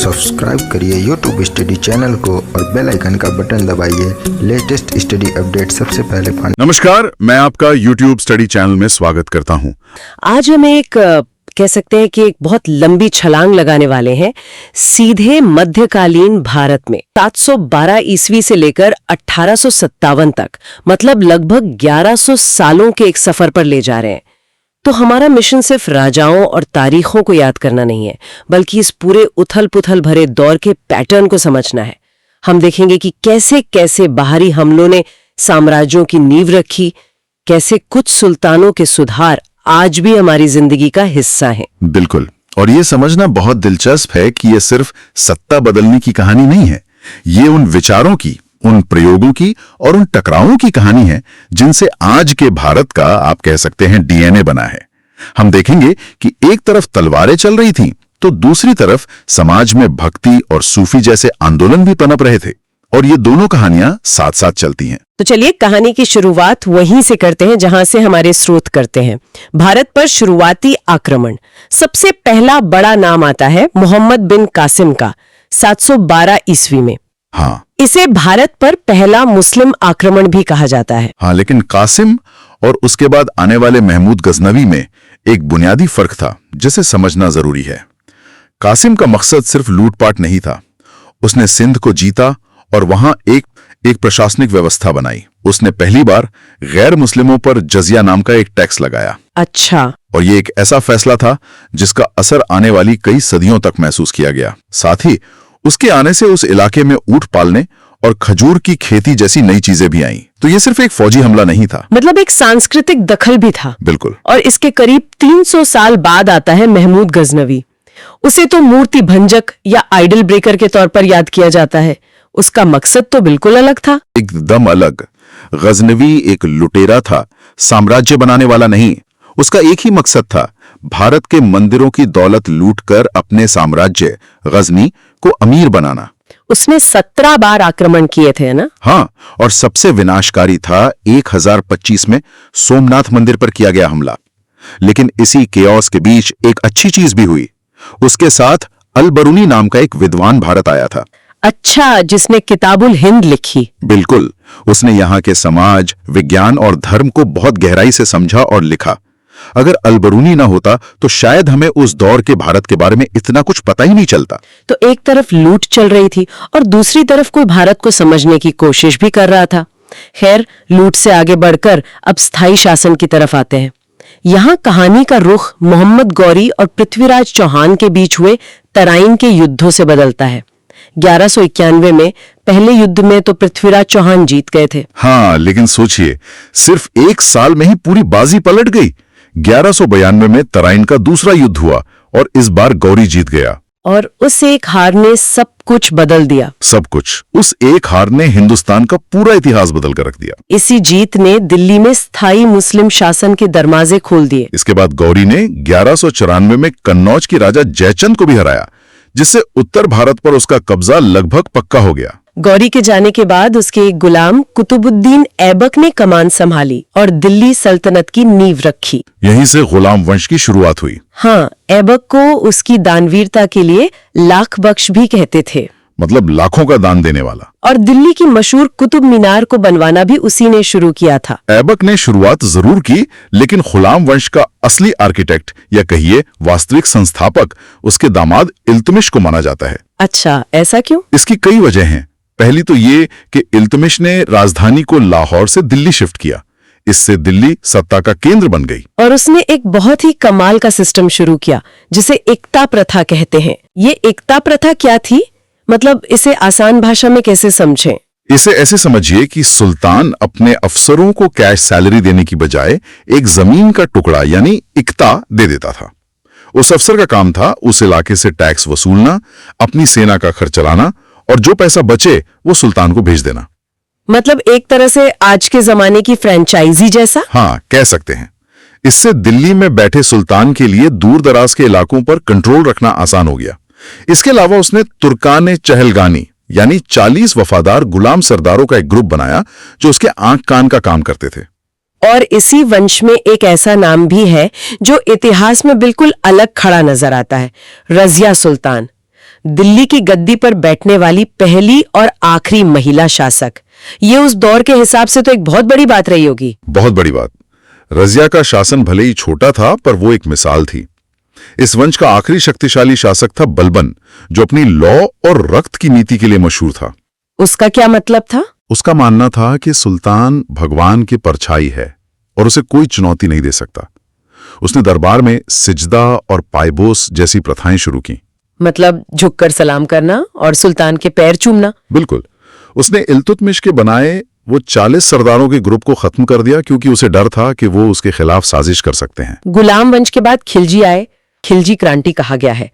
Subscribe करिए YouTube study channel को और बेल आइकन का बटन दबाइए लेटेस्ट स्टडी अपडेट सबसे पहले पाने। नमस्कार, मैं आपका यूट्यूब स्टडी चैनल में स्वागत करता हूं। आज हम एक कह सकते हैं कि एक बहुत लंबी छलांग लगाने वाले हैं सीधे मध्यकालीन भारत में 712 ईस्वी से लेकर 1857 तक, मतलब लगभग 1100 सालों के एक सफर पर ले जा रहे हैं। तो हमारा मिशन सिर्फ राजाओं और तारीखों को याद करना नहीं है, बल्कि इस पूरे उथल-पुथल भरे दौर के पैटर्न को समझना है। हम देखेंगे कि कैसे कैसे बाहरी हमलों ने साम्राज्यों की नींव रखी, कैसे कुछ सुल्तानों के सुधार आज भी हमारी जिंदगी का हिस्सा है। बिल्कुल, और ये समझना बहुत दिलचस्प है कि ये सिर्फ सत्ता बदलने की कहानी नहीं है। ये उन विचारों की, उन प्रयोगों की और उन टकरावों की कहानी है जिनसे आज के भारत का आप कह सकते हैं डीएनए बना है। हम देखेंगे कि एक तरफ तलवारें चल रही थीं, तो दूसरी तरफ समाज में भक्ति और सूफी जैसे आंदोलन भी पनप रहे थे, और ये दोनों कहानियां साथ साथ चलती हैं। तो चलिए कहानी की शुरुआत वहीं से करते हैं जहां से हमारे स्रोत करते हैं। भारत पर शुरुआती आक्रमण। सबसे पहला बड़ा नाम आता है मोहम्मद बिन कासिम का 712 ईस्वी में। हाँ, इसे भारत पर पहला मुस्लिम आक्रमण भी कहा जाता है। हाँ, लेकिन कासिम और उसके बाद आने वाले महमूद गजनवी में एक बुनियादी फर्क था जिसे समझना जरूरी है। कासिम का मकसद सिर्फ लूटपाट नहीं था। उसने सिंध को जीता और वहां एक प्रशासनिक व्यवस्था बनाई। उसने पहली बार गैर मुस्लिमों पर जजिया नाम का एक टैक्स लगाया। अच्छा। और ये एक ऐसा फैसला था जिसका असर आने वाली कई सदियों तक महसूस किया गया। साथ ही उसके आने से उस इलाके में ऊंट पालने और खजूर की खेती जैसी नई चीजें भी आईं। तो ये सिर्फ एक फौजी हमला नहीं था, मतलब एक सांस्कृतिक दखल भी था। बिल्कुल। और इसके करीब 300 साल बाद आता है महमूद गजनवी। उसे तो मूर्ति भंजक या आइडल ब्रेकर के तौर पर याद किया जाता है। उसका मकसद तो बिल्कुल अलग था। एकदम अलग। गजनवी एक लुटेरा था, साम्राज्य बनाने वाला नहीं। उसका एक ही मकसद था, भारत के मंदिरों की दौलत लूटकर अपने साम्राज्य गजनी को अमीर बनाना। उसने 17 बार आक्रमण किए थे ना? हाँ, और सबसे विनाशकारी था 1025 में सोमनाथ मंदिर पर किया गया हमला। लेकिन इसी केओस के बीच एक अच्छी चीज भी हुई। उसके साथ अल-बरूनी नाम का एक विद्वान भारत आया था। अच्छा, जिसने किताबुल हिंद लिखी। बिल्कुल। उसने यहाँ के समाज, विज्ञान और धर्म को बहुत गहराई से समझा और लिखा। अगर अल-बरूनी ना होता तो शायद हमें उस दौर के भारत के बारे में इतना कुछ पता ही नहीं चलता। तो एक तरफ लूट चल रही थी और दूसरी तरफ कोई भारत को समझने की कोशिश भी कर रहा था। खैर, लूट से आगे बढ़कर अब स्थायी शासन की तरफ आते हैं। यहाँ कहानी का रुख मोहम्मद गौरी और पृथ्वीराज चौहान के बीच हुए तराइन के युद्धों से बदलता है। 1191 में पहले युद्ध में तो पृथ्वीराज चौहान जीत गए थे। हाँ, लेकिन सोचिए, सिर्फ एक साल में ही पूरी बाजी पलट गई। 1192 में तराइन का दूसरा युद्ध हुआ और इस बार गौरी जीत गया। और उस एक हार ने सब कुछ बदल दिया। सब कुछ। उस एक हार ने हिंदुस्तान का पूरा इतिहास बदल कर रख दिया। इसी जीत ने दिल्ली में स्थायी मुस्लिम शासन के दरवाजे खोल दिए। इसके बाद गौरी ने 1194 में कन्नौज के राजा जयचंद को भी हराया, जिससे उत्तर भारत पर उसका कब्जा लगभग पक्का हो गया। गौरी के जाने के बाद उसके एक गुलाम कुतुबुद्दीन ऐबक ने कमान संभाली और दिल्ली सल्तनत की नींव रखी। यहीं से गुलाम वंश की शुरुआत हुई। हाँ, ऐबक को उसकी दानवीरता के लिए लाख बख्श भी कहते थे, मतलब लाखों का दान देने वाला। और दिल्ली की मशहूर कुतुब मीनार को बनवाना भी उसी ने शुरू किया था। ऐबक ने शुरुआत जरूर की, लेकिन गुलाम वंश का असली आर्किटेक्ट या कहिए वास्तविक संस्थापक उसके दामाद इल्तुमिश को माना जाता है। अच्छा, ऐसा क्यों? इसकी कई वजह हैं। पहली तो ये कि इल्तुमिश ने राजधानी को लाहौर से दिल्ली शिफ्ट किया। इससे दिल्ली सत्ता का केंद्र बन गई। और उसने एक बहुत ही कमाल का सिस्टम शुरू किया जिसे एकता प्रथा कहते हैं। ये एकता प्रथा क्या थी? मतलब इसे आसान भाषा में कैसे समझें? इसे ऐसे समझिए कि सुल्तान अपने अफसरों को कैश सैलरी देने की बजाय एक जमीन का टुकड़ा यानी इक्ता दे देता था। उस अफसर का काम था उस इलाके से टैक्स वसूलना, अपनी सेना का खर्च चलाना, और जो पैसा बचे वो सुल्तान को भेज देना। मतलब एक तरह से आज के जमाने की फ्रेंचाइजी जैसा? हाँ, कह सकते हैं। इससे दिल्ली में बैठे सुल्तान के लिए दूर दराज के इलाकों पर कंट्रोल रखना आसान हो गया। इसके अलावा उसने तुर्कान चहलगानी यानी 40 वफादार गुलाम सरदारों का एक ग्रुप बनाया जो उसके आंख कान का काम करते थे। और इसी वंश में एक ऐसा नाम भी है जो इतिहास में बिल्कुल अलग खड़ा नजर आता है, रजिया सुल्तान। दिल्ली की गद्दी पर बैठने वाली पहली और आखिरी महिला शासक। ये उस दौर के हिसाब से तो एक बहुत बड़ी बात रही होगी। बहुत बड़ी बात। रजिया का शासन भले ही छोटा था, पर वो एक मिसाल थी। इस वंश का आखिरी शक्तिशाली शासक था बलबन, जो अपनी लौ और रक्त की नीति के लिए मशहूर था। उसका क्या मतलब था? उसका मानना था कि सुल्तान भगवान की परछाई है और उसे कोई चुनौती नहीं दे सकता। उसने दरबार में सिजदा और पायबोस जैसी प्रथाएं शुरू की। मतलब झुककर सलाम करना और सुल्तान के पैर चूमना। बिल्कुल। उसने इल्तुतमिश के बनाए वो 40 सरदारों के ग्रुप को खत्म कर दिया, क्योंकि उसे डर था कि वो उसके खिलाफ साजिश कर सकते हैं। गुलाम वंश के बाद खिलजी आए। खिलजी क्रांति कहा गया है।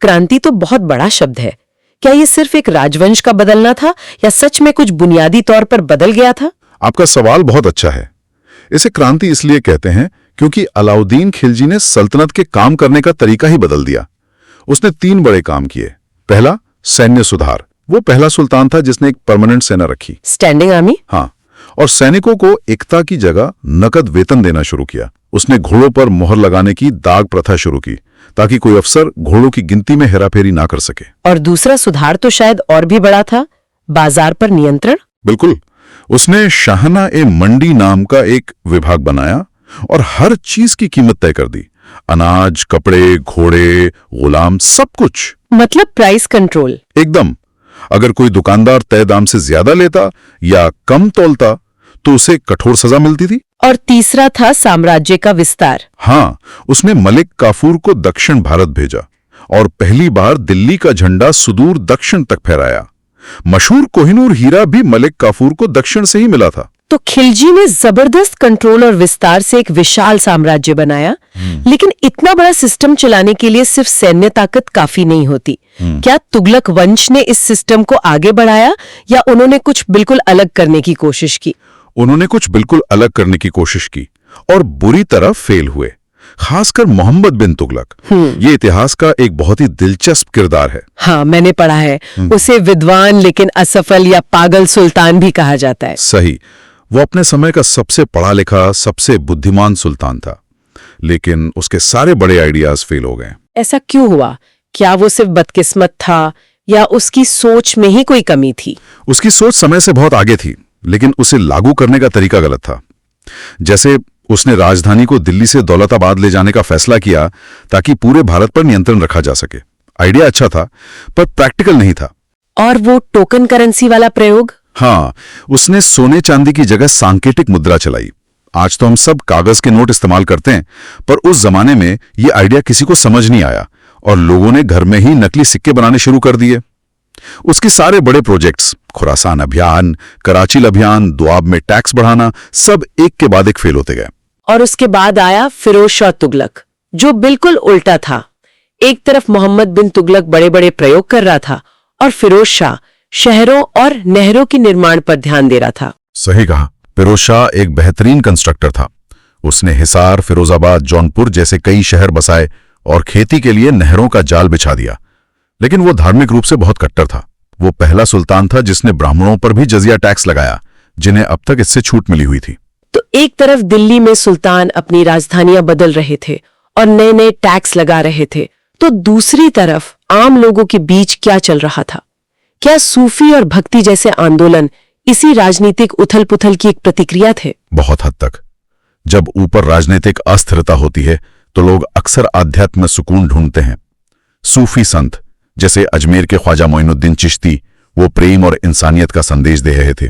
क्रांति तो बहुत बड़ा शब्द है। क्या ये सिर्फ एक राजवंश का बदलना था या सच में कुछ बुनियादी तौर पर बदल गया था? आपका सवाल बहुत अच्छा है। इसे क्रांति इसलिए कहते हैं क्योंकि अलाउद्दीन खिलजी ने सल्तनत के काम करने का तरीका ही बदल दिया। उसने 3 बड़े काम किए। पहला, सैन्य सुधार। वो पहला सुल्तान था जिसने एक परमानेंट सेना रखी, स्टैंडिंग आर्मी। हाँ, और सैनिकों को एकता की जगह नकद वेतन देना शुरू किया। उसने घोड़ों पर मोहर लगाने की दाग प्रथा शुरू की, ताकि कोई अफसर घोड़ों की गिनती में हेराफेरी ना कर सके। और दूसरा सुधार तो शायद और भी बड़ा था, बाजार पर नियंत्रण। बिल्कुल। उसने शाहना-ए-मंडी नाम का एक विभाग बनाया और हर चीज की कीमत तय कर दी। अनाज, कपड़े, घोड़े, गुलाम, सब कुछ। मतलब प्राइस कंट्रोल। एकदम। अगर कोई दुकानदार तय दाम से ज्यादा लेता या कम तोलता तो उसे कठोर सजा मिलती थी। और तीसरा था साम्राज्य का विस्तार। हाँ, उसने मलिक काफूर को दक्षिण भारत भेजा और पहली बार दिल्ली का झंडा सुदूर दक्षिण तक फहराया। मशहूर कोहिनूर हीरा भी मलिक काफूर को दक्षिण से ही मिला था। तो खिलजी ने जबरदस्त कंट्रोल और विस्तार से एक विशाल साम्राज्य बनाया। लेकिन इतना बड़ा सिस्टम चलाने के लिए सिर्फ सैन्य ताकत काफी नहीं होती। क्या तुगलक वंश ने इस सिस्टम को आगे बढ़ाया या उन्होंने कुछ बिल्कुल अलग करने की कोशिश की? उन्होंने कुछ बिल्कुल अलग करने की कोशिश की और बुरी तरह फेल हुए। खासकर मोहम्मद बिन तुगलक। ये इतिहास का एक बहुत ही दिलचस्प किरदार है। हाँ, मैंने पढ़ा है। उसे विद्वान लेकिन असफल या पागल सुल्तान भी कहा जाता है। सही। वो अपने समय का सबसे पढ़ा लिखा, सबसे बुद्धिमान सुल्तान था, लेकिन उसके सारे बड़े आइडियाज फेल हो गए। ऐसा क्यों हुआ? क्या वो सिर्फ बदकिस्मत था या उसकी सोच में ही कोई कमी थी? उसकी सोच समय से बहुत आगे थी, लेकिन उसे लागू करने का तरीका गलत था। जैसे उसने राजधानी को दिल्ली से दौलताबाद ले जाने का फैसला किया ताकि पूरे भारत पर नियंत्रण रखा जा सके। आइडिया अच्छा था, पर प्रैक्टिकल नहीं था। और वो टोकन करेंसी वाला प्रयोग? हाँ, उसने सोने चांदी की जगह सांकेतिक मुद्रा चलाई। आज तो हम सब कागज के नोट इस्तेमाल करते हैं, पर उस जमाने में ये आइडिया किसी को समझ नहीं आया और लोगों ने घर में ही नकली सिक्के बनाने शुरू कर दिए। उसके सारे बड़े प्रोजेक्ट्स, खुरासान अभियान, कराची अभियान, दोआब में टैक्स बढ़ाना, सब एक के बाद एक फेल होते गए। और उसके बाद आया फिरोज शाह तुगलक, जो बिल्कुल उल्टा था। एक तरफ मोहम्मद बिन तुगलक बड़े बड़े प्रयोग कर रहा था और फिरोज शाह शहरों और नहरों के निर्माण पर ध्यान दे रहा था। सही कहा। फिरोज शाह एक बेहतरीन कंस्ट्रक्टर था। उसने हिसार, फिरोजाबाद, जौनपुर जैसे कई शहर बसाए और खेती के लिए नहरों का जाल बिछा दिया। लेकिन वो धार्मिक रूप से बहुत कट्टर था। वो पहला सुल्तान था जिसने ब्राह्मणों पर भी जजिया टैक्स लगाया, जिन्हें अब तक इससे छूट मिली हुई थी। तो एक तरफ दिल्ली में सुल्तान अपनी राजधानियां बदल रहे थे और नए नए टैक्स लगा रहे थे, तो दूसरी तरफ आम लोगों के बीच क्या चल रहा था? क्या सूफी और भक्ति जैसे आंदोलन इसी राजनीतिक उथल पुथल की एक प्रतिक्रिया थे? बहुत हद तक। जब ऊपर राजनीतिक अस्थिरता होती है तो लोग अक्सर आध्यात्म में सुकून ढूंढते हैं। सूफी संत जैसे अजमेर के ख्वाजा मोइनुद्दीन चिश्ती, वो प्रेम और इंसानियत का संदेश दे रहे थे।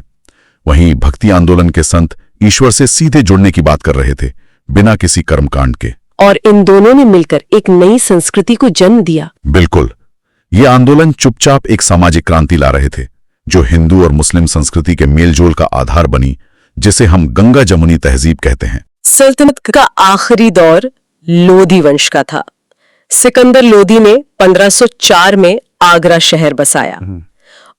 वहीं भक्ति आंदोलन के संत ईश्वर से सीधे जुड़ने की बात कर रहे थे, बिना किसी कर्मकांड के। और इन दोनों ने मिलकर एक नई संस्कृति को जन्म दिया। बिल्कुल। ये आंदोलन चुपचाप एक सामाजिक क्रांति ला रहे थे, जो हिंदू और मुस्लिम संस्कृति के मेलजोल का आधार बनी, जिसे हम गंगा जमुनी तहजीब कहते हैं। सल्तनत का आखिरी दौर लोधी वंश का था। सिकंदर लोधी ने 1504 में आगरा शहर बसाया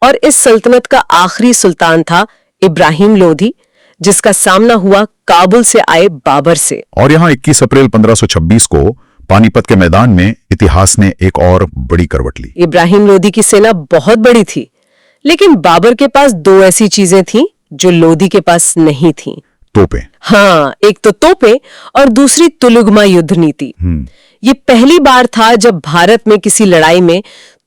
और इस सल्तनत का आखिरी सुल्तान था इब्राहिम लोधी, जिसका सामना हुआ काबुल से आए बाबर से। और यहाँ 21 अप्रैल 1526 को पानीपत के मैदान में इतिहास ने एक और बड़ी करवट ली। इब्राहिम लोधी की सेना बहुत बड़ी थी, लेकिन बाबर के पास 2 ऐसी चीजें थीं जो लोधी के पास नहीं थीं। तोपें। हाँ, एक तो तोपें और दूसरी तुलुगमा युद्ध नीति। ये पहली बार था जब भारत में किसी लड़ाई में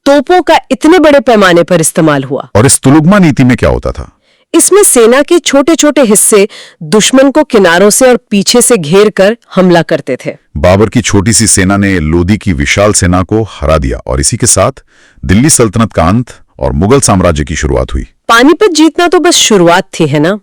तोपों का इतने बड़े पैमाने पर इस्तेमाल हुआ। और इस तुलुगमा नीति में क्या होता था? इसमें सेना के छोटे छोटे हिस्से दुश्मन को किनारों से और पीछे से घेर कर हमला करते थे। बाबर की छोटी सी सेना ने लोदी की विशाल सेना को हरा दिया और इसी के साथ दिल्ली सल्तनत का अंत और मुगल साम्राज्य की शुरुआत हुई। पानीपत जीतना तो बस शुरुआत थी, है ना?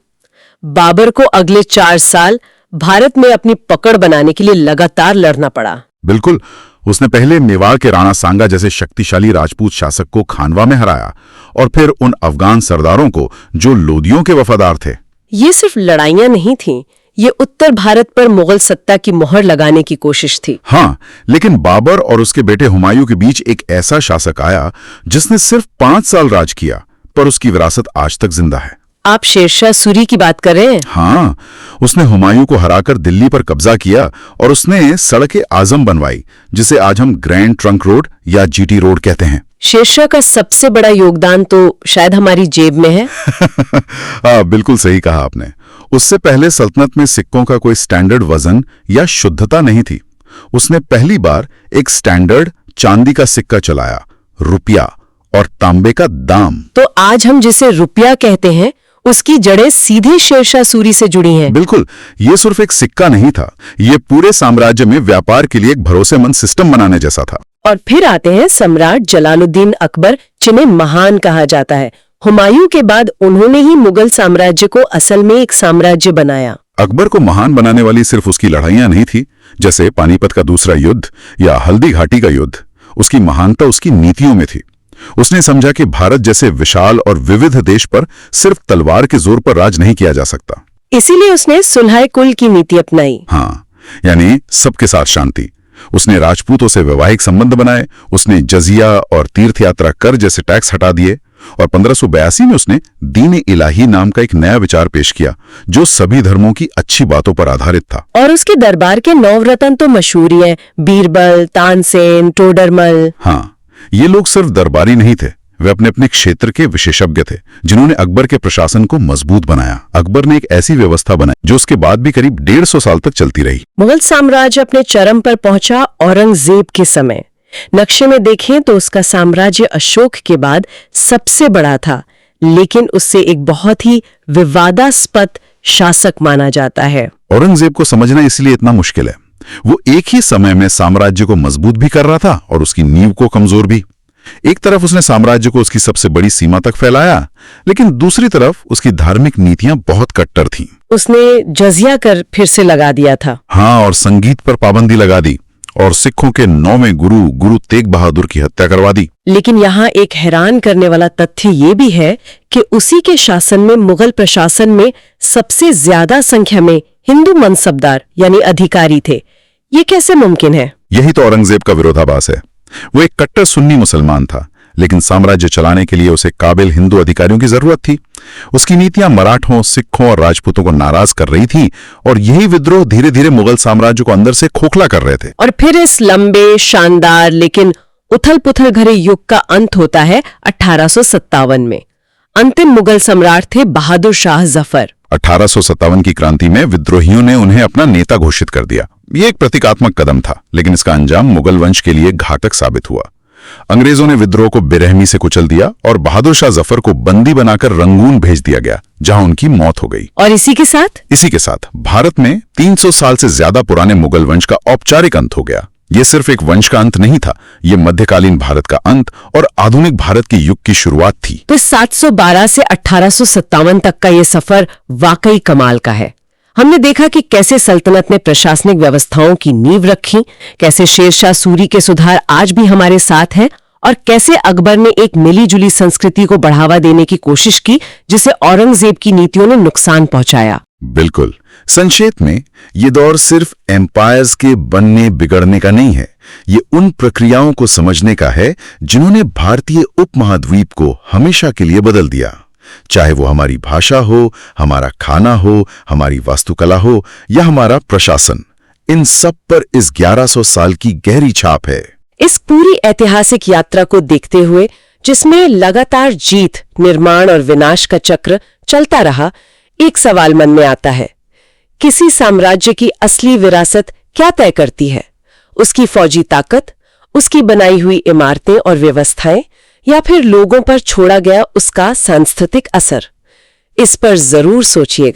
बाबर को अगले 4 साल भारत में अपनी पकड़ बनाने के लिए लगातार लड़ना पड़ा। बिल्कुल। उसने पहले मेवाड़ के राणा सांगा जैसे शक्तिशाली राजपूत शासक को खानवा में हराया और फिर उन अफगान सरदारों को जो लोदियों के वफादार थे। ये सिर्फ लड़ाइयां नहीं थीं, ये उत्तर भारत पर मुगल सत्ता की मोहर लगाने की कोशिश थी। हाँ, लेकिन बाबर और उसके बेटे हुमायूं के बीच एक ऐसा शासक आया जिसने सिर्फ 5 साल राज किया, पर उसकी विरासत आज तक जिंदा है। आप शेरशाह सूरी की बात कर रहे हैं? हाँ, उसने हुमायूं को हराकर दिल्ली पर कब्जा किया और उसने सड़के आजम बनवाई, जिसे आज हम ग्रैंड ट्रंक रोड या जीटी रोड कहते हैं। शेरशाह का सबसे बड़ा योगदान तो शायद हमारी जेब में है। हाँ, बिल्कुल सही कहा आपने। उससे पहले सल्तनत में सिक्कों का कोई स्टैंडर्ड वजन या शुद्धता नहीं थी। उसने पहली बार एक स्टैंडर्ड चांदी का सिक्का चलाया, रुपया और तांबे का दाम। तो आज हम जिसे रुपया कहते हैं उसकी जड़ें सीधे शेरशाह सूरी से जुड़ी हैं। बिल्कुल। ये सिर्फ एक सिक्का नहीं था, ये पूरे साम्राज्य में व्यापार के लिए एक भरोसेमंद सिस्टम बनाने जैसा था। और फिर आते हैं सम्राट जलालुद्दीन अकबर, जिन्हें महान कहा जाता है। हुमायूं के बाद उन्होंने ही मुगल साम्राज्य को असल में एक साम्राज्य बनाया। अकबर को महान बनाने वाली सिर्फ उसकी लड़ाइयां नहीं थी, जैसे पानीपत का दूसरा युद्ध या हल्दी घाटी का युद्ध। उसकी महानता उसकी नीतियों में थी। उसने समझा कि भारत जैसे विशाल और विविध देश पर सिर्फ तलवार के जोर पर राज नहीं किया जा सकता। इसीलिए उसने सुलह कुल की नीति अपनाई। हाँ, यानी सबके साथ शांति। उसने राजपूतों से वैवाहिक संबंध बनाए, उसने जजिया और तीर्थ यात्रा कर जैसे टैक्स हटा दिए और 1582 में उसने दीन इलाही नाम का एक नया विचार पेश किया, जो सभी धर्मों की अच्छी बातों पर आधारित था। और उसके दरबार के 9 रत्न तो मशहूर ही हैं, बीरबल, तानसेन, टोडरमल। हाँ, ये लोग सिर्फ दरबारी नहीं थे, वे अपने अपने क्षेत्र के विशेषज्ञ थे, जिन्होंने अकबर के प्रशासन को मजबूत बनाया। अकबर ने एक ऐसी व्यवस्था बनाई जो उसके बाद भी करीब 150 साल तक चलती रही। मुगल साम्राज्य अपने चरम पर पहुंचा औरंगजेब के समय। नक्शे में देखें तो उसका साम्राज्य अशोक के बाद सबसे बड़ा था, लेकिन उससे एक बहुत ही विवादास्पद शासक माना जाता है। औरंगजेब को समझना इसलिए इतना मुश्किल है। वो एक ही समय में साम्राज्य को मजबूत भी कर रहा था और उसकी नींव को कमजोर भी। एक तरफ उसने साम्राज्य को उसकी सबसे बड़ी सीमा तक फैलाया, लेकिन दूसरी तरफ उसकी धार्मिक नीतियां बहुत कट्टर थीं। उसने जजिया कर फिर से लगा दिया था। हाँ, और संगीत पर पाबंदी लगा दी और सिखों के 9वें गुरु तेग बहादुर की हत्या करवा दी। लेकिन यहाँ एक हैरान करने वाला तथ्य ये भी है कि उसी के शासन में मुगल प्रशासन में सबसे ज्यादा संख्या में हिंदू मनसबदार यानी अधिकारी थे। ये कैसे मुमकिन है? यही तो औरंगजेब का विरोधाभास है। वो एक कट्टर सुन्नी मुसलमान था, लेकिन साम्राज्य चलाने के लिए उसे काबिल हिंदू अधिकारियों की जरूरत थी। उसकी नीतियां मराठों, सिखों और राजपूतों को नाराज कर रही थी और यही विद्रोह धीरे धीरे मुगल साम्राज्य को अंदर से खोखला कर रहे थे। और फिर इस लंबे, शानदार लेकिन उथल पुथल भरे युग का अंत होता है 1857 में। अंतिम मुगल सम्राट थे बहादुर शाह जफर। 1857 की क्रांति में विद्रोहियों ने उन्हें अपना नेता घोषित कर दिया। ये एक प्रतीकात्मक कदम था, लेकिन इसका अंजाम मुगल वंश के लिए घातक साबित हुआ। अंग्रेजों ने विद्रोह को बेरहमी से कुचल दिया और बहादुर शाह जफर को बंदी बनाकर रंगून भेज दिया गया, जहां उनकी मौत हो गई। और इसी के साथ भारत में 300 साल से ज्यादा पुराने मुगल वंश का औपचारिक अंत हो गया। ये सिर्फ एक वंश का अंत नहीं था, ये मध्यकालीन भारत का अंत और आधुनिक भारत के युग की शुरुआत थी। तो 712 से 1857 तक का ये सफर वाकई कमाल का है। हमने देखा कि कैसे सल्तनत ने प्रशासनिक व्यवस्थाओं की नींव रखी, कैसे शेरशाह सूरी के सुधार आज भी हमारे साथ हैं और कैसे अकबर ने एक मिलीजुली संस्कृति को बढ़ावा देने की कोशिश की, जिसे औरंगजेब की नीतियों ने नुकसान पहुंचाया। बिल्कुल। संक्षेप में, ये दौर सिर्फ एम्पायर्स के बनने बिगड़ने का नहीं है, ये उन प्रक्रियाओं को समझने का है जिन्होंने भारतीय उपमहाद्वीप को हमेशा के लिए बदल दिया। चाहे वो हमारी भाषा हो, हमारा खाना हो, हमारी वास्तुकला हो या हमारा प्रशासन, इन सब पर इस 1100 साल की गहरी छाप है। इस पूरी ऐतिहासिक यात्रा को देखते हुए, जिसमें लगातार जीत, निर्माण और विनाश का चक्र चलता रहा, एक सवाल मन में आता है, किसी साम्राज्य की असली विरासत क्या तय करती है? उसकी फौजी ताकत, उसकी बनाई हुई इमारतें और व्यवस्थाएं, या फिर लोगों पर छोड़ा गया उसका सांस्कृतिक असर? इस पर जरूर सोचिएगा।